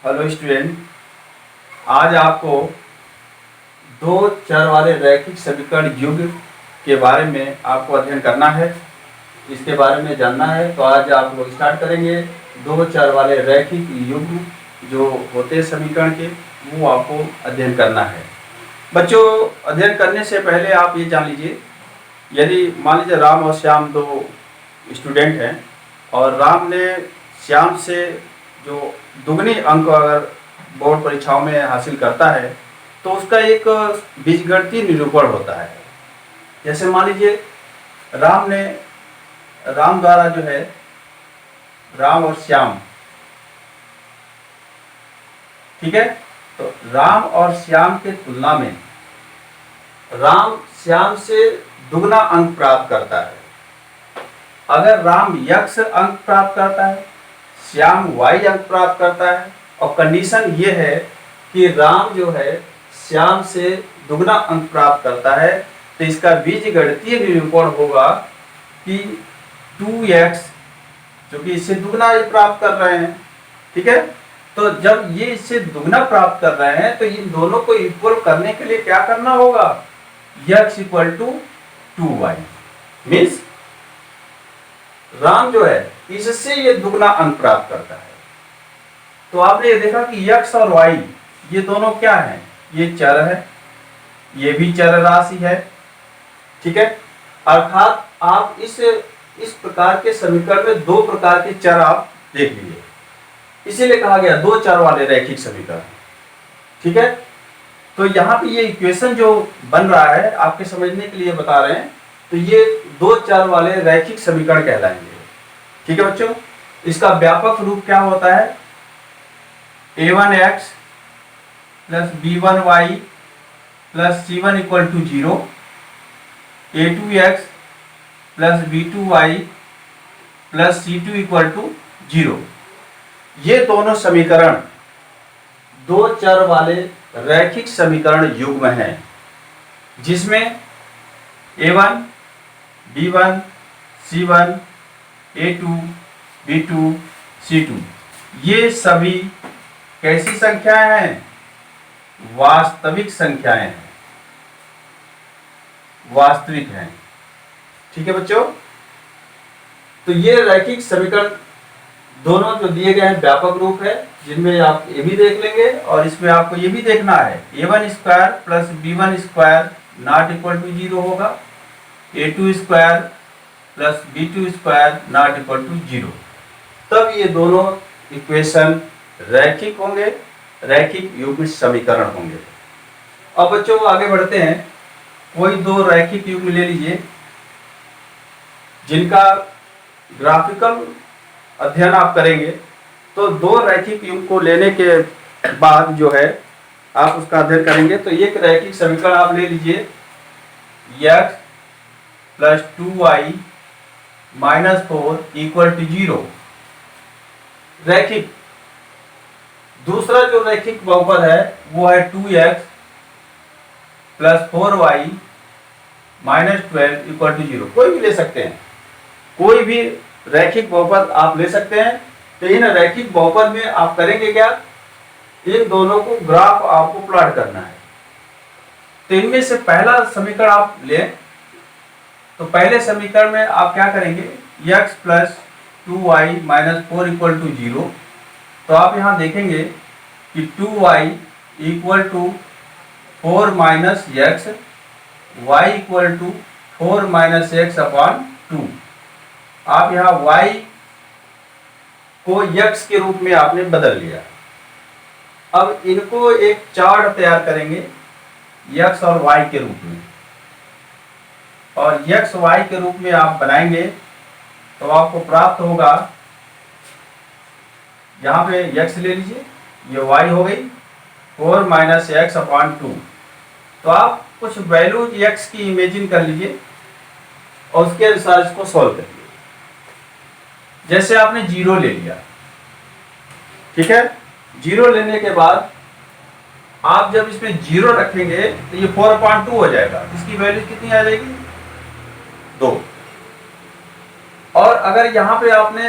Hello student, आज आपको दो चर वाले रैखिक समीकरण युग्म के बारे में आपको अध्ययन करना है। इसके बारे में जानना है तो आज आप लोग स्टार्ट करेंगे। दो चर वाले रैखिक युग्म जो होते हैं समीकरण के, वो आपको अध्ययन करना है। बच्चों, अध्ययन करने से पहले आप ये जान लीजिए, यदि मान लीजिए राम और श्याम दो स्टूडेंट हैं और राम ने श्याम से जो दुगनी अंक अगर बोर्ड परीक्षाओं में हासिल करता है तो उसका एक बीजगणितीय निरूपण होता है। जैसे मान लीजिए राम द्वारा जो है राम और श्याम, ठीक है, तो राम और श्याम के तुलना में राम श्याम से दुगना अंक प्राप्त करता है। अगर राम x अंक प्राप्त करता है, श्याम y अंक प्राप्त करता है और कंडीशन ये है कि राम जो है श्याम से दुगना अंक प्राप्त करता है, तो इसका बीजगणितीय निरूपण होगा कि 2x, जो कि इससे दुगना ये प्राप्त कर रहे हैं, ठीक है। तो जब ये इससे दुगना प्राप्त कर रहे हैं तो इन दोनों को इक्वल करने के लिए क्या करना होगा, x equal to 2y, means Ram जो है इससे ये दुगना अंक प्राप्त करता है। तो आपने ये देखा कि x और y ये दोनों क्या हैं, ये चर है, ये भी चर राशि है, ठीक है। अर्थात आप इस प्रकार के समीकरण में दो प्रकार के चर आप देख लीजिए, इसीलिए कहा गया दो चर वाले रैखिक समीकरण, ठीक है। तो यहाँ पे ये इक्वेशन जो बन रहा है आपके समझने के लिए बता रहे हैं, तो ये दो चर वाले रैखिक समीकरण कहलाएंगे, ठीक है बच्चों। इसका व्यापक रूप क्या होता है, a1x plus b1y plus c1 equal to 0, a2x plus b2y plus c2 equal to 0। ये दोनों समीकरण दो चर वाले रैखिक समीकरण युग्म हैं, जिसमें a1, b1, c1, a2, b2, c2 ये सभी कैसी संख्याएं हैं, वास्तविक संख्याएं हैं, वास्तविक हैं, ठीक है बच्चों। तो ये रैखिक समीकरण दोनों जो दिए गए हैं व्यापक रूप है, जिनमें आप ये भी देख लेंगे और इसमें आपको ये भी देखना है a1 square plus b1 square not equal to 0 होगा, a2 square plus b2 square not equal to 0। तब ये दोनों इक्वेशन रैखिक होंगे, रैखिक युग्म समीकरण होंगे। अब बच्चों आगे बढ़ते हैं। कोई दो रैखिक युग्म ले लीजिए जिनका ग्राफिकल अध्ययन आप करेंगे, तो दो रैखिक युग्म को लेने के बाद जो है आप उसका अध्ययन करेंगे। तो एक रैखिक समीकरण आप ले लीजिए x plus 2y minus 4 equal to 0, रैखिक। दूसरा जो रैखिक बहुपद है वो है 2x plus 4y minus 12 equal to 0। कोई भी ले सकते हैं, कोई भी रैखिक बहुपद आप ले सकते हैं। तो इन रैखिक बहुपद में आप करेंगे क्या, इन दोनों को ग्राफ आपको प्लॉट करना है। तो इनमें से पहला समीकरण आप लें, तो पहले समीकरण में आप क्या करेंगे, x plus 2y minus 4 equal to 0। तो आप यहाँ देखेंगे कि 2y equal to 4 minus x, y equal to 4 minus x upon 2। आप यहाँ y को x के रूप में आपने बदल लिया। अब इनको एक चार्ट तैयार करेंगे x और y के रूप में, और x y के रूप में आप बनाएंगे तो आपको प्राप्त होगा, यहाँ पे x ले लीजिए, ये y हो गई 4 माइनस x अपॉन 2। तो आप कुछ वैल्यूज x की इमेजिन कर लीजिए और उसके अनुसार इसको सॉल्व करिए। जैसे आपने 0 ले लिया, ठीक है। 0 लेने के बाद आप जब इसमें 0 रखेंगे तो ये 4/2 हो जाएगा। इसकी वैल्यू कितनी आ जाएगी, 2। और अगर यहाँ पे आपने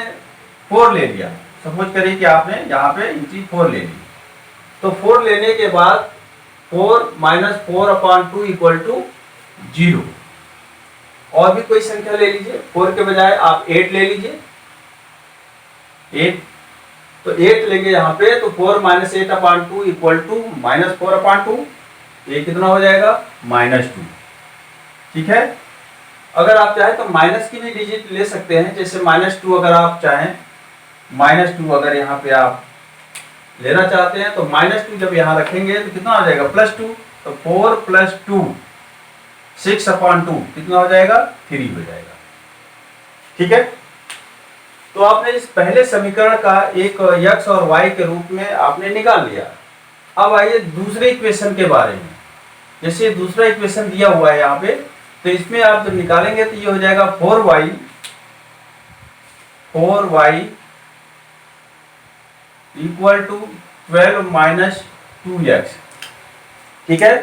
4 ले लिया, सपोज करिए कि आपने यहाँ पे इंची 4 ले ली, तो 4 लेने के बाद 4 माइनस 4/2 इक्वल टू 0। और भी कोई संख्या ले लीजिए, 4 के बजाय आप 8 ले लीजिए, 8। तो 8 लेंगे यहाँ पे, तो 4 माइनस 8/2 इक्वल टू माइनस 4/2। ये कितना हो जाएगा? -2। ठीक है। अगर आप चाहें तो माइनस की भी डिजिट ले सकते हैं, जैसे -2 अगर आप चाहें, -2 अगर यहाँ पे आप लेना चाहते हैं तो -2 जब यहाँ रखेंगे तो कितना हो जाएगा? +2। तो 4 + 2 6/2 कितना हो जाएगा? 3 हो जाएगा। ठीक है। तो आपने इस पहले समीकरण का एक x और y के रूप में आपने निकाल लिया। अब आइए दूसरे इक्वेशन के बारे में। जैसे दूसरा इक्वेशन दिया हुआ है यहाँ पे, तो इसमें आप जब निकालेंगे तो ये हो जाएगा 4y इक्वल टू 12 - 2x। ठीक है।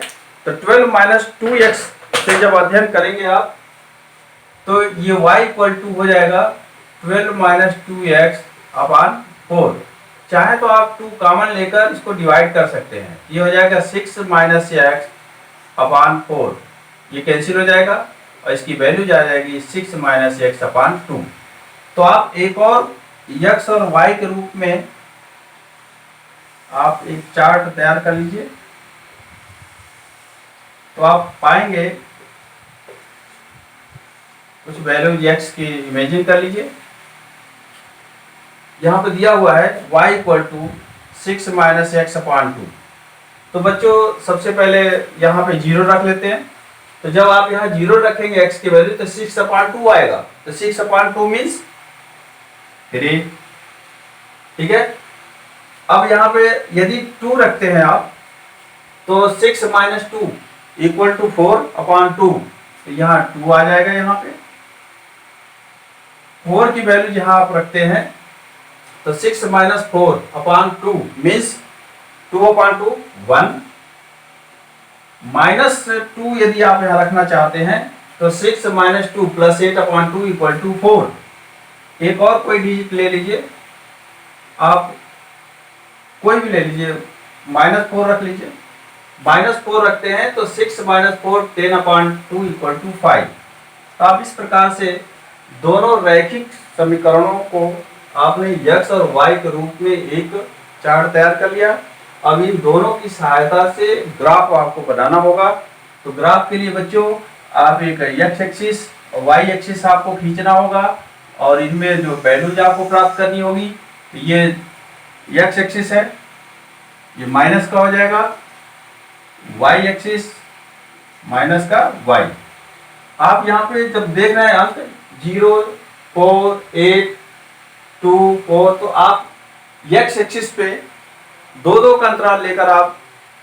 तो 12 - 2x से जब अध्ययन करेंगे आप, तो ये y इक्वल टू हो जाएगा 12 - 2x/4। चाहे तो आप 2 कॉमन लेकर इसको डिवाइड कर सकते हैं। ये हो जाएगा 6 - x/4। ये कैंसिल हो जाएगा और इसकी वैल्यू जा जाएगी 6 - x/2। तो आप एक और x और y के रूप में आप एक चार्ट तैयार कर लीजिए। तो आप पाएंगे कुछ वैल्यू x की इमेजिन कर लीजिए। यहाँ पे दिया हुआ है y इक्वल टू 6 - x/2। तो बच्चों सबसे पहले यहाँ पे 0 रख लेते हैं। तो जब आप यहाँ 0 रखेंगे x की वैल्यू, तो 6/2 आएगा। तो 6/2 मीन्स 3। ठीक है। अब यहाँ पे यदि 2 रखते हैं आप, तो 6 - 2 इक्वल टू 4/2। तो यहाँ 2 आ जाएगा। यहाँ पे 4 की वैल्यू जहाँ आप रखते हैं, तो 6 - 4/2 मीन्स 2/2 1। -2 यदि आप यहाँ रखना चाहते हैं, तो 6 - 2 + 8/2 इक्वल टू 4। एक और कोई डिजिट ले लीजिए, आप कोई भी ले लीजिए, -4 रख लीजिए। -4 रखते हैं तो 6 - 4 10/2 इक्वल टू 5। तो आप इस प्रकार से दोनों रैखिक समीकरणों को आपने x और y के रूप में एक चार्ट तैयार कर लिया। अब इन दोनों की सहायता से ग्राफ आपको बनाना होगा। तो ग्राफ के लिए बच्चों आप एक x एक्सिस और y एक्सिस आपको खींचना होगा, और इनमें जो वैल्यूज आपको प्राप्त करनी होगी। तो ये x एक्सिस है, ये माइनस का हो जाएगा, y एक्सिस माइनस का y। आप यहाँ पे जब देख रहे हैं अंक 0, 4, 8, 2, 4, तो आप x एक्सिस पे 2-2 का अंतराल लेकर आप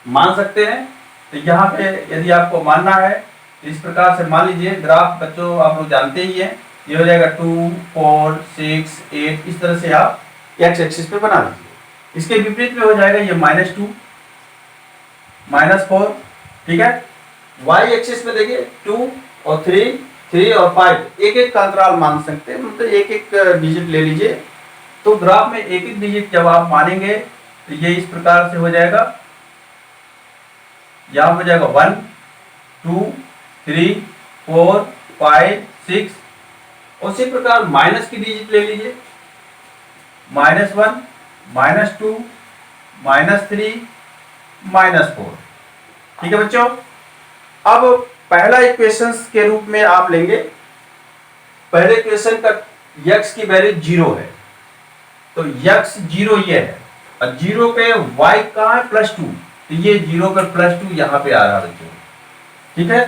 मान सकते हैं। तो यहाँ पे यदि आपको मानना है तो इस प्रकार से मान लीजिए। ग्राफ बच्चों आप लोग जानते ही हैं, ये हो जाएगा 2, 4, 6, 8। इस तरह से आप x एक्सिस पे बना लीजिए। इसके विपरीत में हो जाएगा ये -2, -4। ठीक है। y एक्सिस में देखिए 2 और 3, 3 और 5, एक-एक का अंतराल मान सकते हैं, मतलब एक-एक डिजिट ले लीजिए। तो ग्राफ में एक-एक डिजिट जब आप मानेंगे तो ये इस प्रकार से हो जाएगा। यहाँ हो जाएगा 1, 2, 3, 4, 5, 6। उसी प्रकार माइनस की डिजिट ले लीजिए, -1, -2, -3, -4। ठीक है बच्चों। अब पहला इक्वेशंस के रूप में आप लेंगे, पहले इक्वेशन का x की वैल्यू 0 है, तो x 0 ये है, और 0 पे y कहाँ है? +2। तो ये 0 पे +2 यहाँ पे आ रहा है बच्चों। ठीक है।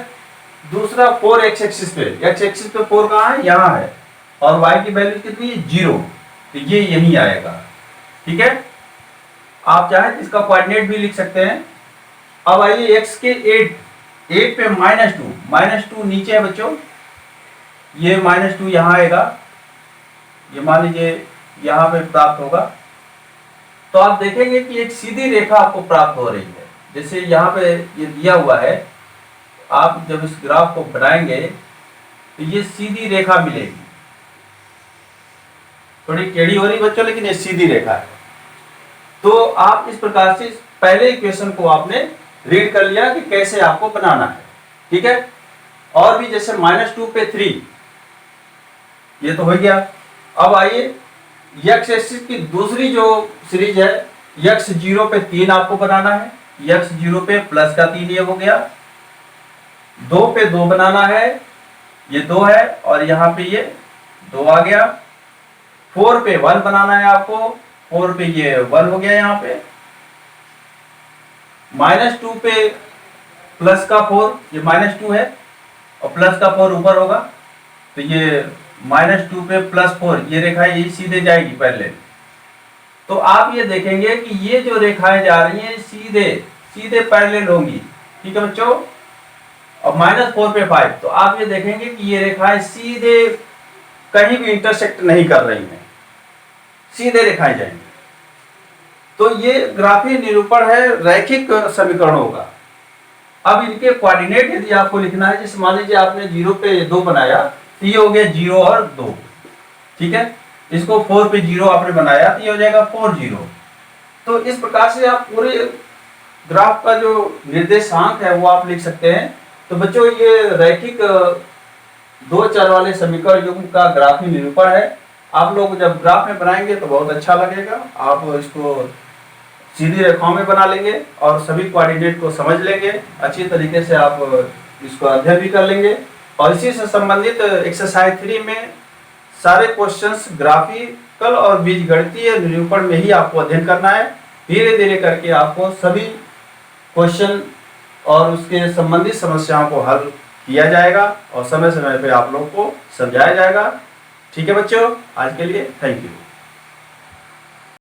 दूसरा 4 x एक्सिस पे, x एक्सिस पे 4 कहाँ है? यहाँ है, और y की वैल्यू कितनी है? 0। तो ये यहीं आएगा। ठीक है। आप चाहें इसका कोऑर्डिनेट भी लिख सकते हैं। अब आइए x के 8 पे -2 नीचे है बच्चों, ये -2 यहाँ आएगा, ये मान लीजिए यहाँ पे प्राप्त होगा। तो आप देखेंगे कि एक सीधी रेखा आपको प्राप्त हो रही है। जैसे यहाँ पे ये दिया हुआ है, आप जब इस ग्राफ को बनाएंगे तो ये सीधी रेखा मिलेगी। थोड़ी टेढ़ी हो रही बच्चों, लेकिन ये सीधी रेखा है। तो आप इस प्रकार से पहले इक्वेशन को आपने रीड कर लिया कि कैसे आपको बनाना है, ठीक है। और भी जैसे -2 पे 3, ये तो हो गया। अब आइए एक्स एक्सिस की दूसरी जो सीरीज है, x0 पे 3 आपको बनाना है, x0 पे प्लस का 3 ये हो गया, 2 पे 2 बनाना है, ये 2 है और यहाँ पे ये 2 आ गया, 4 पे 1 बनाना है आपको, 4 पे ये 1 हो गया यहाँ पे, -2 पे प्लस का 4, ये -2 है और प्लस का 4 ऊपर होगा, तो ये -2 पे +4, ये रेखा यही सीधे जाएगी पहले। तो आप ये देखेंगे कि ये जो रेखाएं जा रही हैं सीधे सीधे पैरेलल होंगी, ठीक है बच्चों। और -4 पे 5, तो आप ये देखेंगे कि ये रेखाएं सीधे कहीं भी इंटरसेक्ट नहीं कर रही हैं, सीधे रेखाएं जाएंगी। तो ये ग्राफीय निरूपण है रैखिक समीकरणों का। अब इनके कोऑर्डिनेट यदि आपको लिखना है, जैसे मान लीजिए आपने 0 पे 2 बनाया, तो ये हो गया 0 और 2, ठीक है। इसको 4 पे 0 आपने बनाया तो ये हो जाएगा 4 0। तो इस प्रकार से आप पूरे ग्राफ का जो निर्देशांक है वो आप लिख सकते हैं। तो बच्चों ये रैखिक 2 चर वाले समीकरण युग्म का ग्राफीय निरूपण है। आप लोग जब ग्राफ में बनाएंगे तो बहुत अच्छा लगेगा, आप इसको सीधी रेखाओं में बना लेंगे और सभी कोऑर्डिनेट को समझ लेंगे, अच्छी तरीके से आप इसको अध्ययन भी कर लेंगे। और इसी से संबंधित एक्सरसाइज 3 में सारे क्वेश्चंस ग्राफिकल और बीजगणितीय निरूपण में ही आपको अध्ययन करना है। धीरे धीरे करके आपको सभी क्वेश्चन और उसके संबंधित समस्याओं को हल किया जाएगा और समय समय पे आप लोग को समझाया जाएगा। ठीक है बच्चों, आज के लिए थैंक यू।